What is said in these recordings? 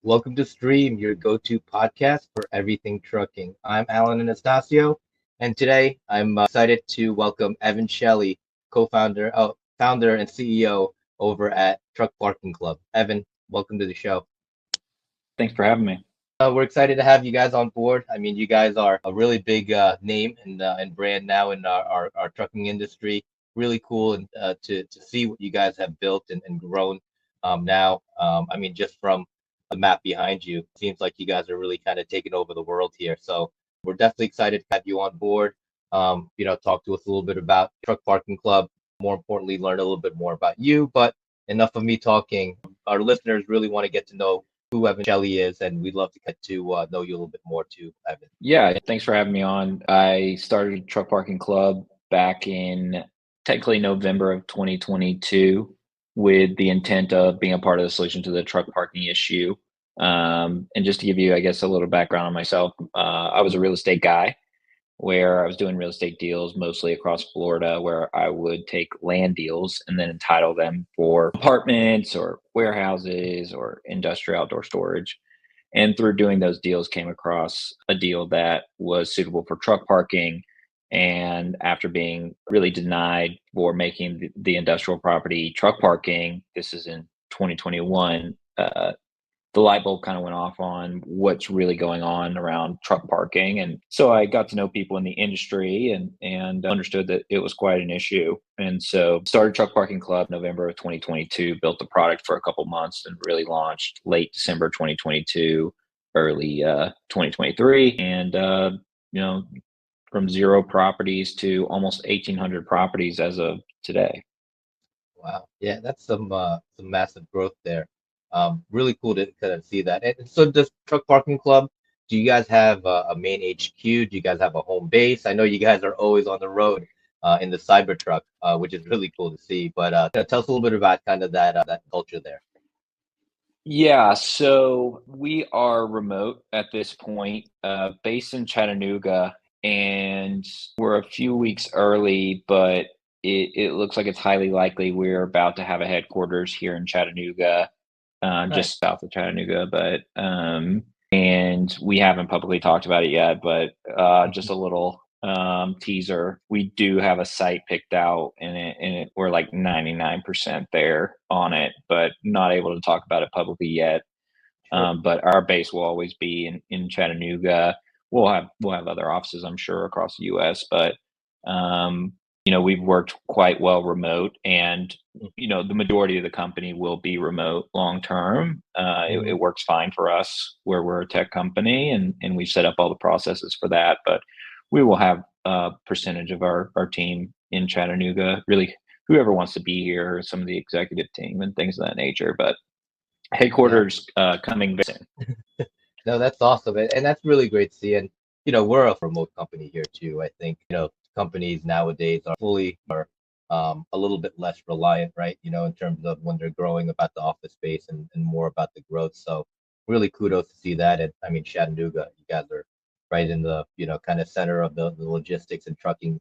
Welcome to Stream, your go-to podcast for everything trucking. I'm Allan Anastasio, and today I'm excited to welcome Evan Shelley, founder and CEO over at Truck Parking Club. Evan, welcome to the show. Thanks for having me. We're excited to have you guys on board. I mean, you guys are a really big name and brand now in our trucking industry. Really cool and to see what you guys have built and grown now. I mean, just from the map behind you, seems like you guys are really kind of taking over the world here. So we're definitely excited to have you on board. Talk to us a little bit about Truck Parking Club. More importantly, learn a little bit more about you. But enough of me talking. Our listeners really want to get to know who Evan Shelley is, and we'd love to get to know you a little bit more too, Evan. Yeah, thanks for having me on. I started Truck Parking Club back in technically November of 2022 with the intent of being a part of the solution to the truck parking issue. And just to give you, I guess, a little background on myself, I was a real estate guy where I was doing real estate deals mostly across Florida, where I would take land deals and then entitle them for apartments or warehouses or industrial outdoor storage. And through doing those deals, came across a deal that was suitable for truck parking. And after being really denied for making the industrial property truck parking, this is in 2021, the light bulb kind of went off on what's really going on around truck parking. And so I got to know people in the industry and understood that it was quite an issue. And so started Truck Parking Club November of 2022, built the product for a couple months and really launched late December 2022, early 2023. And, from 0 properties to almost 1,800 properties as of today. Wow, yeah, that's some massive growth there. Really cool to kind of see that. And so, does Truck Parking Club? Do you guys have a main HQ? Do you guys have a home base? I know you guys are always on the road in the Cybertruck, which is really cool to see. But tell us a little bit about kind of that culture there. Yeah, so we are remote at this point, based in Chattanooga, and we're a few weeks early, but it looks like it's highly likely we're about to have a headquarters here in Chattanooga, Nice. just south of Chattanooga, but and we haven't publicly talked about it yet, but just a little teaser. We do have a site picked out, and we're like 99% there on it, but not able to talk about it publicly yet. Sure. But our base will always be in Chattanooga. We'll have other offices, I'm sure, across the U.S., but we've worked quite well remote, and the majority of the company will be remote long term. It works fine for us where we're a tech company, and we've set up all the processes for that. But we will have a percentage of our team in Chattanooga. Really, whoever wants to be here, some of the executive team and things of that nature. But Yeah. headquarters coming very soon. No, that's awesome, and that's really great to see. And we're a remote company here too. I think companies nowadays are fully or a little bit less reliant, right? In terms of when they're growing about the office space and more about the growth. So really kudos to see that. And I mean, Chattanooga, you guys are right in the kind of center of the logistics and trucking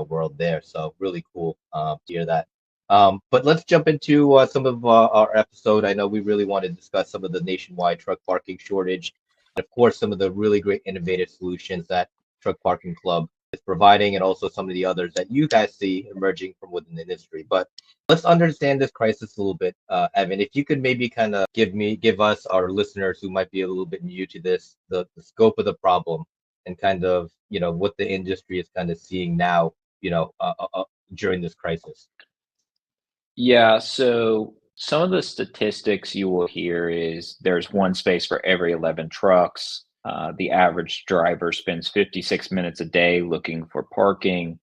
world there. So really cool to hear that. But let's jump into some of our episode. I know we really want to discuss some of the nationwide truck parking shortage, and of course, some of the really great innovative solutions that Truck Parking Club is providing, and also some of the others that you guys see emerging from within the industry. But let's understand this crisis a little bit, Evan. If you could maybe kind of give us, our listeners who might be a little bit new to this, the scope of the problem, and kind of what the industry is kind of seeing now, during this crisis. Yeah, so some of the statistics you will hear is there's one space for every 11 trucks. The average driver spends 56 minutes a day looking for parking.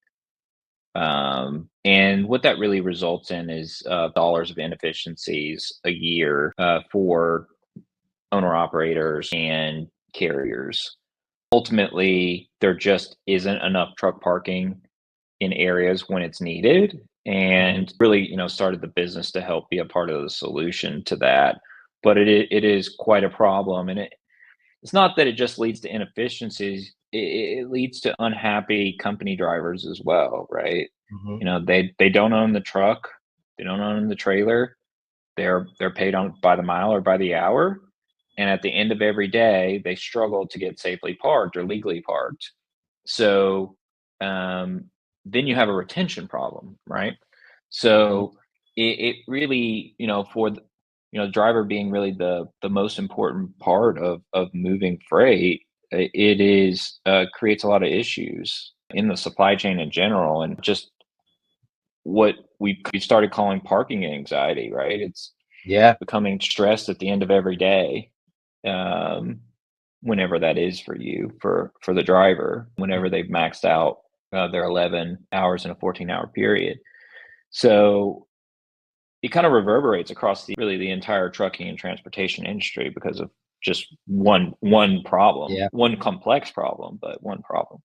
And what that really results in is dollars of inefficiencies a year for owner operators and carriers. Ultimately, there just isn't enough truck parking in areas when it's needed, and really started the business to help be a part of the solution to that. But it is quite a problem, and it's not that it just leads to inefficiencies. It leads to unhappy company drivers as well, right? Hmm. They don't own the truck, they don't own the trailer, they're paid on by the mile or by the hour, And at the end of every day, they struggle to get safely parked or legally parked. So um, then you have a retention problem, right? Hmm. So it really, for driver being really the most important part of moving freight, it is creates a lot of issues in the supply chain in general, and just what we started calling parking anxiety, right? It's Yeah. becoming stressed at the end of every day, um, whenever that is for you, for the driver, whenever they've maxed out their 11 hours in a 14-hour period. So it kind of reverberates across the entire trucking and transportation industry because of just one problem, Yeah. one complex problem, but one problem.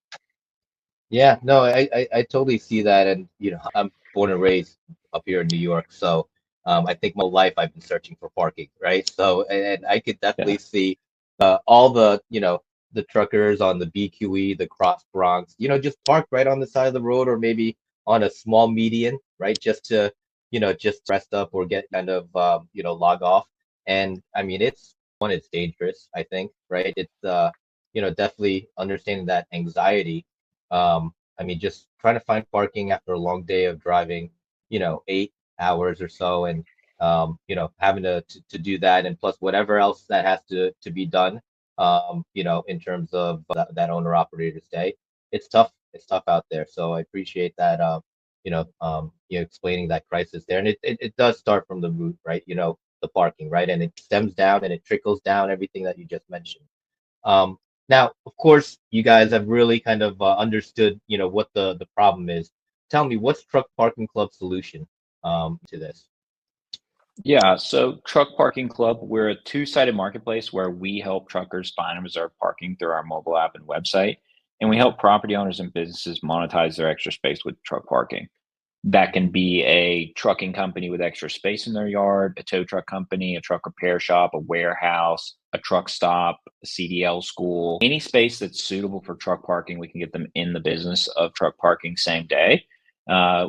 Yeah, no, I totally see that, and I'm born and raised up here in New York, so I think my whole life I've been searching for parking, right? So, and I could Yeah. definitely see all the the truckers on the BQE, the Cross Bronx, just park right on the side of the road, or maybe on a small median, right? Just to just rest up or get kind of log off. And I mean, it's dangerous, I think, right? It's definitely understanding that anxiety. I mean, just trying to find parking after a long day of driving, 8 hours or so, and having to do that, and plus whatever else that has to be done, in terms of that owner operator's day. It's tough. It's tough out there. So I appreciate that. You explaining that crisis there, and it does start from the root, right? The parking, right, and it stems down and it trickles down everything that you just mentioned. Um, Now, of course, you guys have really kind of understood, what the problem is. Tell me, what's Truck Parking Club's solution to this? Yeah, so Truck Parking Club, we're a two-sided marketplace where we help truckers find and reserve parking through our mobile app and website, and we help property owners and businesses monetize their extra space with truck parking. That can be a trucking company with extra space in their yard, a tow truck company, a truck repair shop, a warehouse, a truck stop, a CDL school. Any space that's suitable for truck parking, we can get them in the business of truck parking same day.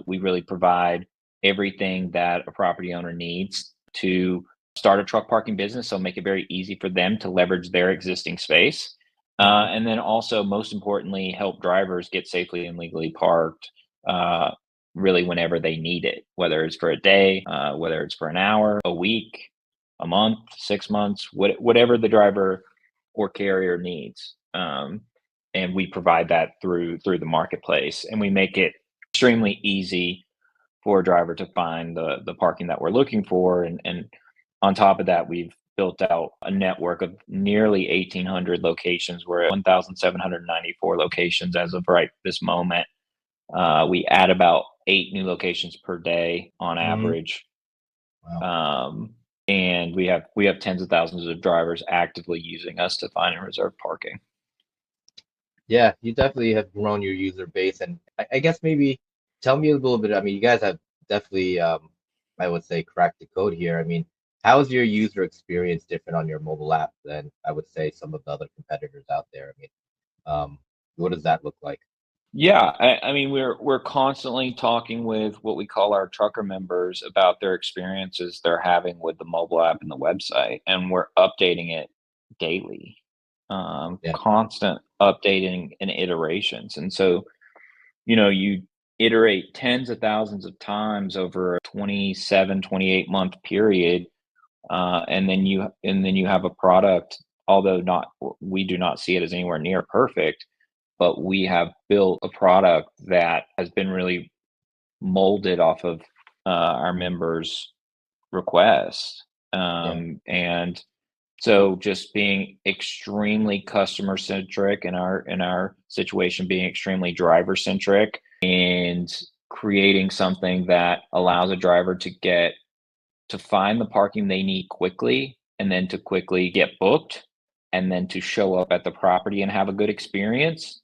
We really provide everything that a property owner needs to start a truck parking business. So make it very easy for them to leverage their existing space. Hmm. And then also, most importantly, help drivers get safely and legally parked, uh, really whenever they need it, whether it's for a day, whether it's for an hour, a week, a month, 6 months, whatever the driver or carrier needs. And we provide that through the marketplace, and we make it extremely easy for a driver to find the parking that we're looking for. And on top of that, we've built out a network of nearly 1,800 locations. We're at 1,794 locations as of right this moment. We add about 8 new locations per day on Hmm. average, Wow. um, and we have tens of thousands of drivers actively using us to find and reserve parking. Yeah, you definitely have grown your user base, and I guess maybe tell me a little bit. I mean, you guys have definitely, I would say, cracked the code here. I mean, how is your user experience different on your mobile app than I would say some of the other competitors out there? I mean, um, what does that look like? Yeah, I mean, we're constantly talking with what we call our trucker members about their experiences they're having with the mobile app and the website, and we're updating it daily, Yeah. constant updating and iterations. And so, you iterate tens of thousands of times over a 27, 28-month period, and then you have a product, although not we do not see it as anywhere near perfect, but we have built a product that has been really molded off of our members' requests. Yeah. And so just being extremely customer centric, in our situation being extremely driver centric, and creating something that allows a driver to find the parking they need quickly, and then to quickly get booked, and then to show up at the property and have a good experience,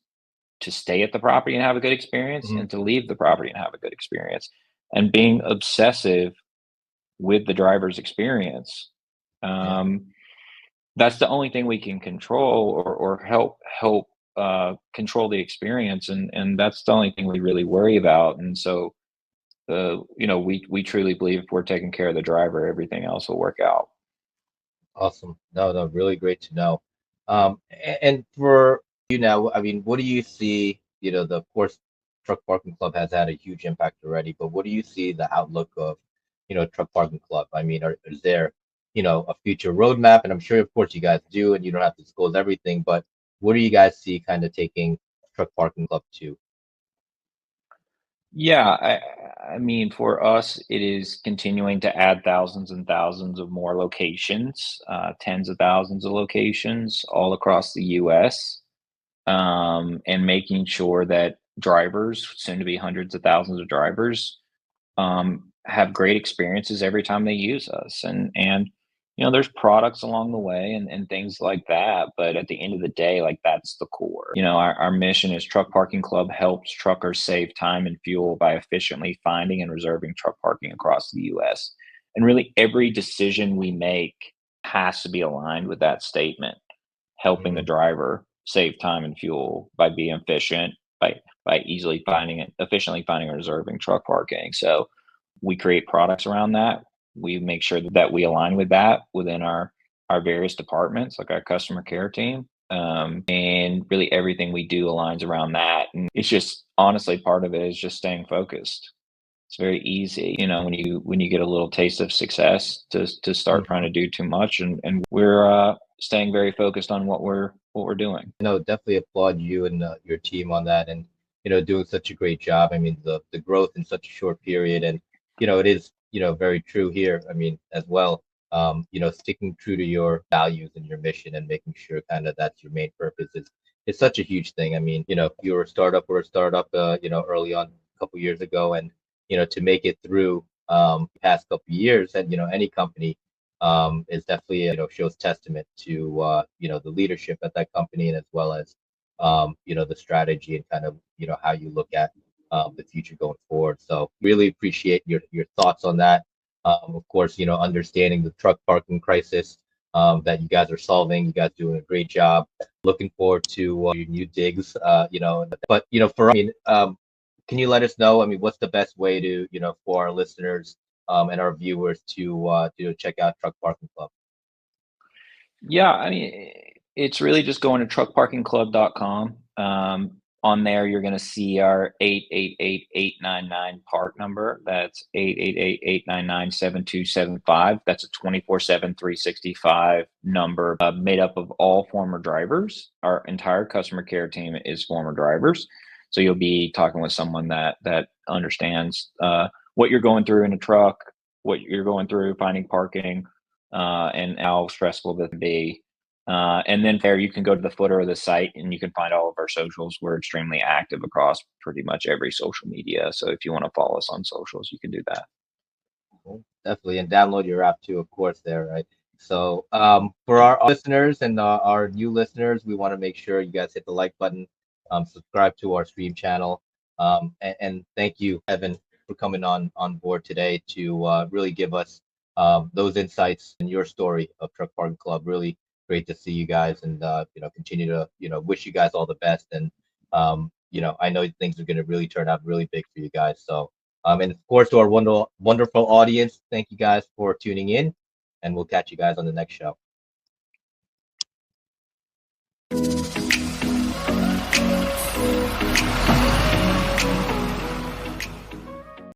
to stay at the property and have a good experience, Hmm. and to leave the property and have a good experience. And being obsessive with the driver's experience, Yeah. um, that's the only thing we can control, or help control the experience, and that's the only thing we really worry about. And so, we truly believe if we're taking care of the driver, everything else will work out. Awesome. No, no, really great to know. And for you now, I mean, what do you see? Of course, Truck Parking Club has had a huge impact already, but what do you see the outlook of, Truck Parking Club? I mean, is there, a future roadmap? And I'm sure, of course, you guys do, and you don't have to disclose everything, but what do you guys see kind of taking Truck Parking Club to? Yeah, I mean, for us, it is continuing to add thousands and thousands of more locations, tens of thousands of locations all across the US, and making sure that drivers, soon to be hundreds of thousands of drivers, have great experiences every time they use us. And there's products along the way and things like that. But at the end of the day, like that's the core. Our mission is Truck Parking Club helps truckers save time and fuel by efficiently finding and reserving truck parking across the US. And really every decision we make has to be aligned with that statement, helping the Mm, driver save time and fuel by being efficient, by easily finding it efficiently finding and reserving truck parking. So we create products around that. We make sure that we align with that within our various departments, like our customer care team. And really everything we do aligns around that. And it's just honestly part of it is just staying focused. It's very easy, when you get a little taste of success to start trying mhm. to do too much, and we're staying very focused on what we're doing. No, definitely applaud you and your team on that, and doing such a great job. I mean, the growth in such a short period, and it is very true here. I mean, as well, sticking true to your values and your mission, and making sure kind of that's your main purpose is such a huge thing. I mean, if you were a startup or a startup, early on a couple years ago, and to make it through past couple years, and any company is definitely shows testament to the leadership at that company, and as well as the strategy and kind of how you look at the future going forward. So really appreciate your thoughts on that. Of course, understanding the truck parking crisis that you guys are solving. You guys doing a great job. Looking forward to your new digs. But for I mean, can you let us know? I mean, what's the best way to for our listeners and our viewers to check out Truck Parking Club? Yeah, I mean, it's really just going to truckparkingclub.com. On there, you're going to see our 888-899 part number. That's 888-899-7275. That's a 24/7, 365 number made up of all former drivers. Our entire customer care team is former drivers. So you'll be talking with someone that understands what you're going through in a truck, what you're going through finding parking, and how stressful that can be. And then there, you can go to the footer of the site and you can find all of our socials. We're extremely active across pretty much every social media. So if you want to follow us on socials, you can do that. Cool. Definitely, and download your app too, of course, there, right? So, for our listeners and our new listeners, we want to make sure you guys hit the like button, subscribe to our stream channel, and thank you, Evan, for coming on board today to really give us those insights and your story of Truck Parking Club. Really great to see you guys, and continue to wish you guys all the best. And I know things are going to really turn out really big for you guys. So. And of course, to our wonderful audience, thank you guys for tuning in, and we'll catch you guys on the next show.